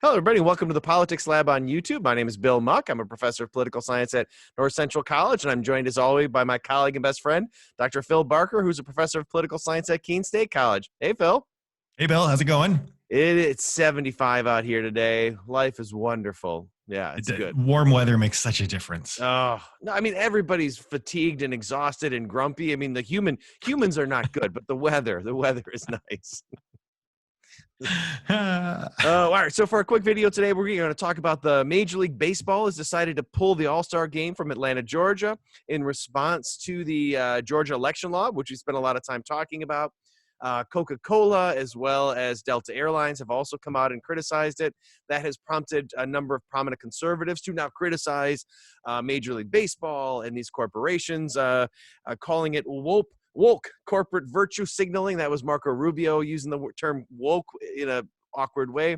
Hello, everybody, and welcome to the Politics Lab on YouTube. My name is Bill Muck. I'm a professor of political science at North Central College, and I'm joined, as always, by my colleague and best friend, Dr. Phil Barker, who's a professor of political science at Keene State College. Hey, Phil. Hey, Bill. How's it going? It's 75 out here today. Life is wonderful. Yeah, it's good. Warm weather makes such a difference. Oh, no, I mean, everybody's fatigued and exhausted and grumpy. I mean, the humans are not good, but the weather is nice. All right, so for a quick video today, we're going to talk about the Major League Baseball has decided to pull the All-Star game from Atlanta, Georgia in response to the Georgia election law, which we spent a lot of time talking about. Coca-Cola as well as Delta Airlines have also come out and criticized it. That has prompted a number of prominent conservatives to now criticize Major League Baseball and these corporations, calling it woke corporate virtue signaling. That was Marco Rubio using the term woke in a awkward way.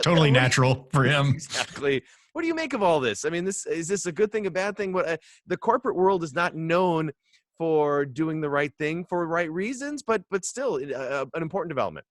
Totally natural for him. Exactly. What do you make of all this? I mean, is this a good thing, a bad thing? The corporate world is not known for doing the right thing for right reasons, but still an important development.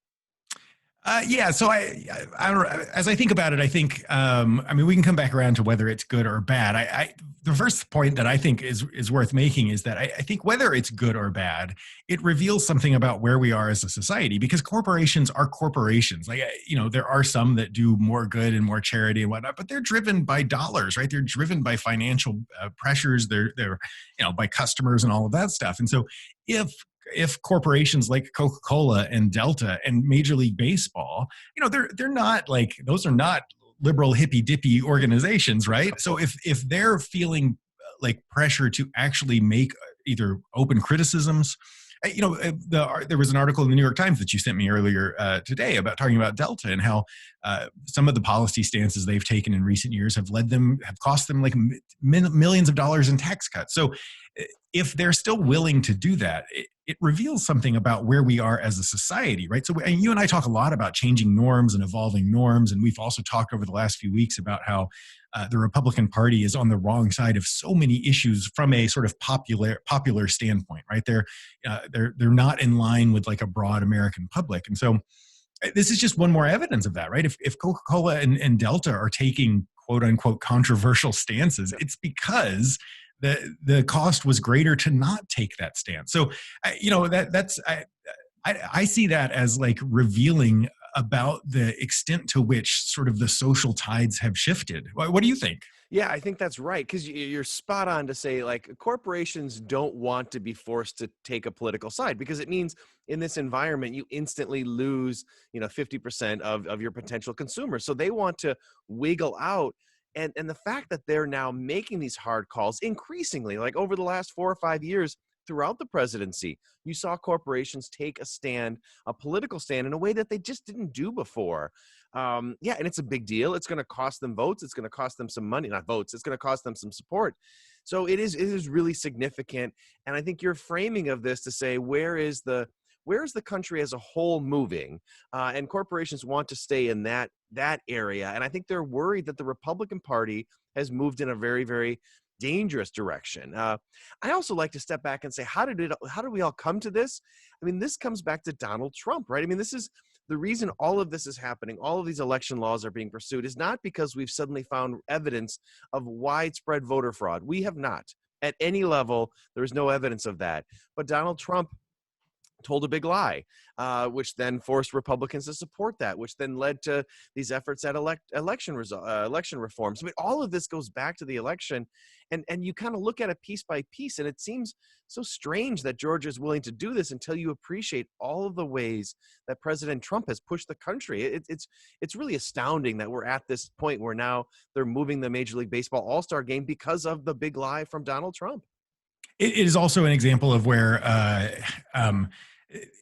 Yeah. So as I think about it, I think, I mean, we can come back around to whether it's good or bad. The first point that I think is worth making is that I think whether it's good or bad, it reveals something about where we are as a society, because corporations are corporations. Like, there are some that do more good and more charity and whatnot, but they're driven by dollars, right? They're driven by financial pressures. They're by customers and all of that stuff. And so if corporations like Coca-Cola and Delta and Major League Baseball, they're not like, those are not liberal hippy dippy organizations, right? So if they're feeling like pressure to actually make either open criticisms, there was an article in the New York Times that you sent me earlier today about talking about Delta and how some of the policy stances they've taken in recent years have cost them like millions of dollars in tax cuts. So if they're still willing to do that, it reveals something about where we are as a society, right? So and you and I talk a lot about changing norms and evolving norms, and we've also talked over the last few weeks about how the Republican Party is on the wrong side of so many issues from a sort of popular standpoint, right? They're not in line with like a broad American public, and so this is just one more evidence of that, right? If Coca-Cola and Delta are taking quote unquote controversial stances, it's because the cost was greater to not take that stance. So, I see that as like revealing about the extent to which sort of the social tides have shifted. What do you think? Yeah, I think that's right, because you're spot on to say, like, corporations don't want to be forced to take a political side, because it means in this environment you instantly lose 50% of your potential consumers. So they want to wiggle out. And the fact that they're now making these hard calls increasingly, like over the last 4 or 5 years throughout the presidency, you saw corporations take a political stand in a way that they just didn't do before. And it's a big deal. It's going to cost them votes. It's going to cost them some money, not votes. It's going to cost them some support. So it is really significant. And I think your framing of this to say, where is the country as a whole moving? And corporations want to stay in that area. And I think they're worried that the Republican Party has moved in a very, very dangerous direction. I also like to step back and say, how did we all come to this? I mean, this comes back to Donald Trump, right? I mean, this is the reason all of this is happening. All of these election laws are being pursued is not because we've suddenly found evidence of widespread voter fraud. We have not. At any level, there is no evidence of that. But Donald Trump told a big lie, which then forced Republicans to support that, which then led to these efforts at election reforms. I mean, all of this goes back to the election, and you kind of look at it piece by piece, and it seems so strange that Georgia is willing to do this until you appreciate all of the ways that President Trump has pushed the country. It's really astounding that we're at this point where now they're moving the Major League Baseball All-Star game because of the big lie from Donald Trump. It is also an example of where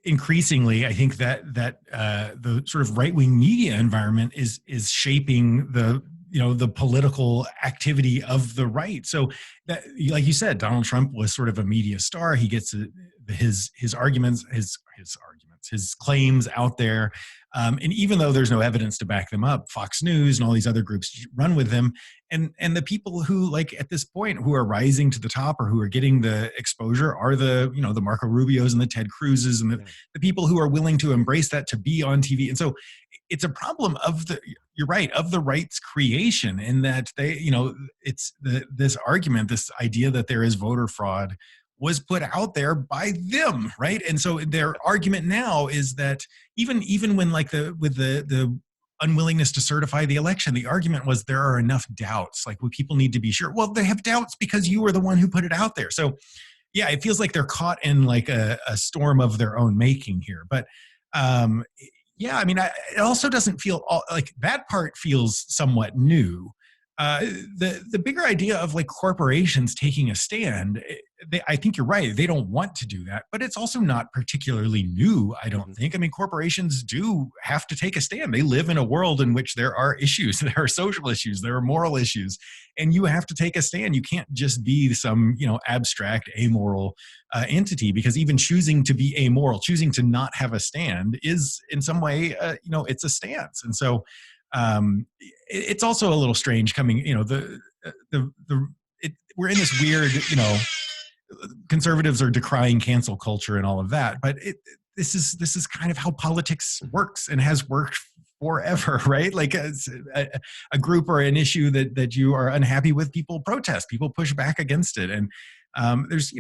increasingly, I think that the sort of right-wing media environment is shaping the political activity of the right. So that, like you said, Donald Trump was sort of a media star. He gets his arguments, his claims out there. And even though there's no evidence to back them up, Fox News and all these other groups run with them. And the people who, like, at this point, who are rising to the top or who are getting the exposure are the Marco Rubios and the Ted Cruzes and Yeah. the people who are willing to embrace that to be on TV. And so it's a problem of you're right, of the right's creation, in that it's this argument, this idea that there is voter fraud was put out there by them, right? And so their argument now is that even when, like, the unwillingness to certify the election, the argument was there are enough doubts, like, well, people need to be sure. Well, they have doubts because you were the one who put it out there. So yeah, it feels like they're caught in, like, a storm of their own making here. But um, yeah, I mean, it also doesn't feel like that part feels somewhat new. Uh, the bigger idea of, like, corporations taking a stand, I think you're right. They don't want to do that, but it's also not particularly new. I don't Mhm. think. I mean, corporations do have to take a stand. They live in a world in which there are issues, there are social issues, there are moral issues, and you have to take a stand. You can't just be some abstract amoral entity, because even choosing to be amoral, choosing to not have a stand, is in some way, it's a stance. And so it's also a little strange coming, we're in this weird, conservatives are decrying cancel culture and all of that, but this is kind of how politics works and has worked forever, right? Like, as a group or an issue that you are unhappy with, people protest, people push back against it, and there's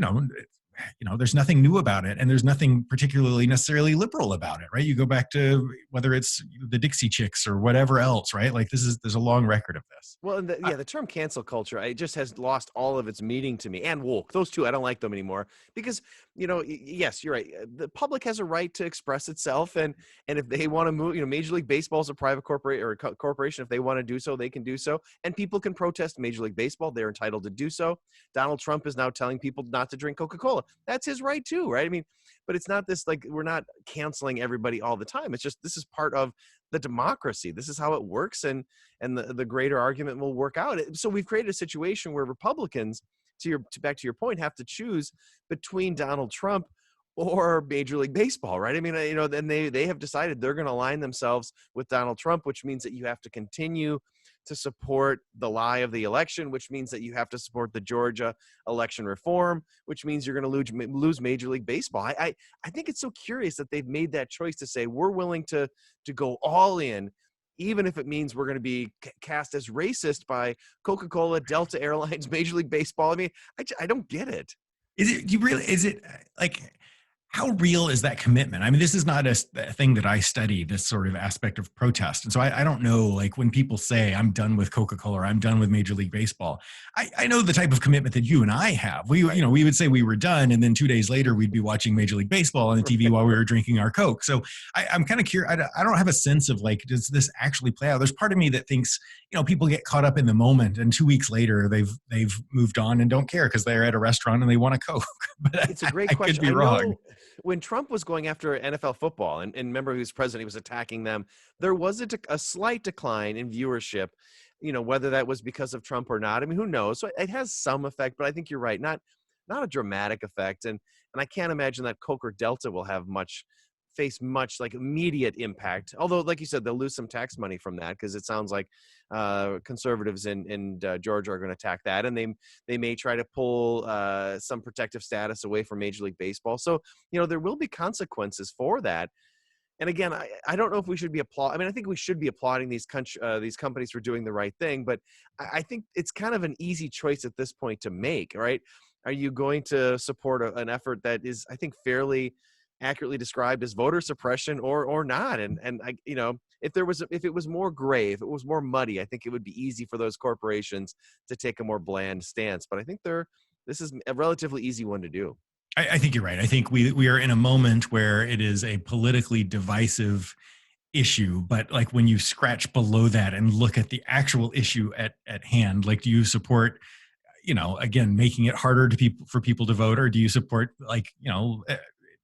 there's nothing new about it, and there's nothing particularly necessarily liberal about it, right? You go back to whether it's the Dixie Chicks or whatever else, right? Like, there's a long record of this. Well, and Uh, the term cancel culture, it just has lost all of its meaning to me. And woke, those two, I don't like them anymore because, yes, you're right. The public has a right to express itself, and if they want to move, Major League Baseball is a private corporate or a corporation. If they want to do so, they can do so, and people can protest Major League Baseball. They're entitled to do so. Donald Trump is now telling people not to drink Coca-Cola. That's his right too, right? I mean, but it's not this, like, we're not canceling everybody all the time. It's just this is part of the democracy. This is how it works, and the greater argument will work out. So we've created a situation where Republicans, back to your point, have to choose between Donald Trump or Major League Baseball, right? I mean, then they have decided they're going to align themselves with Donald Trump, which means that you have to continue to support the lie of the election, which means that you have to support the Georgia election reform, which means you're going to lose Major League Baseball. I think it's so curious that they've made that choice to say we're willing to go all in, even if it means we're going to be cast as racist by Coca-Cola, Delta Airlines, Major League Baseball. I mean, I don't get it. is it like, how real is that commitment? I mean, this is not a thing that I study, this sort of aspect of protest. And so I don't know, like, when people say, I'm done with Coca-Cola or I'm done with Major League Baseball, I know the type of commitment that you and I have. We would say we were done, and then 2 days later, we'd be watching Major League Baseball on the TV while we were drinking our Coke. So I'm kind of curious. I don't have a sense of, like, does this actually play out? There's part of me that thinks, people get caught up in the moment, and 2 weeks later, they've moved on and don't care because they're at a restaurant and they want a Coke. But It's a great I could question. be I wrong. know when Trump was going after NFL football, and remember he was president, he was attacking them. There was a slight decline in viewership, whether that was because of Trump or not. I mean, who knows? So it has some effect, but I think you're right. Not a dramatic effect. And I can't imagine that Coke or Delta will face much like immediate impact. Although, like you said, they'll lose some tax money from that, because it sounds like conservatives in Georgia are going to attack that, and they may try to pull some protective status away from Major League Baseball. So there will be consequences for that. And again, I don't know if we should be I mean, I think we should be applauding these companies for doing the right thing, but I think it's kind of an easy choice at this point to make, right? Are you going to support an effort that is, I think, fairly accurately described as voter suppression, or not? And if it was more gray, if it was more muddy, I think it would be easy for those corporations to take a more bland stance. But I think this is a relatively easy one to do. I think you're right. I think we are in a moment where it is a politically divisive issue, but, like, when you scratch below that and look at the actual issue at hand, like, do you support, again, making it harder for people to vote, or do you support, like,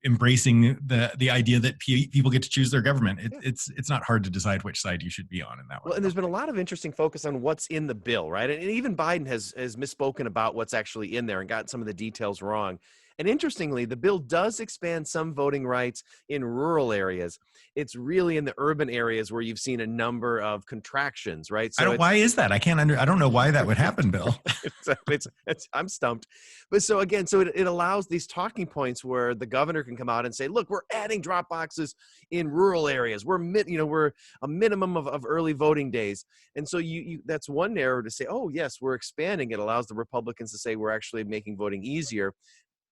embracing the idea that people get to choose their government? It's not hard to decide which side you should be on in that one. Well, I and there's don't been a think. lot of interesting focus on what's in the bill, right? And even Biden has misspoken about what's actually in there and got some of the details wrong. And interestingly, the bill does expand some voting rights in rural areas. It's really in the urban areas where you've seen a number of contractions, right? I So don't. it's Why is that? I don't know why that would happen, Bill. I'm stumped. But so again, so it allows these talking points where the governor can come out and say, look, we're adding drop boxes in rural areas. We're a minimum of early voting days. And so that's one narrative to say, oh yes, we're expanding. It allows the Republicans to say we're actually making voting easier.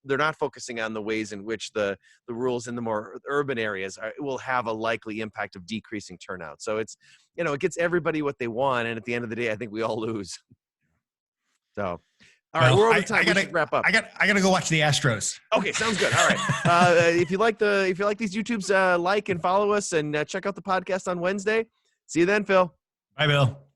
They're not focusing on the ways in which the rules in the more urban areas will have a likely impact of decreasing turnout. So it's, it gets everybody what they want. And at the end of the day, I think we all lose. So, all right, Well, we're over time. We should wrap up. I gotta go watch the Astros. Okay, sounds good. All right. If you like these YouTubes, like and follow us, and check out the podcast on Wednesday. See you then, Phil. Bye, Bill.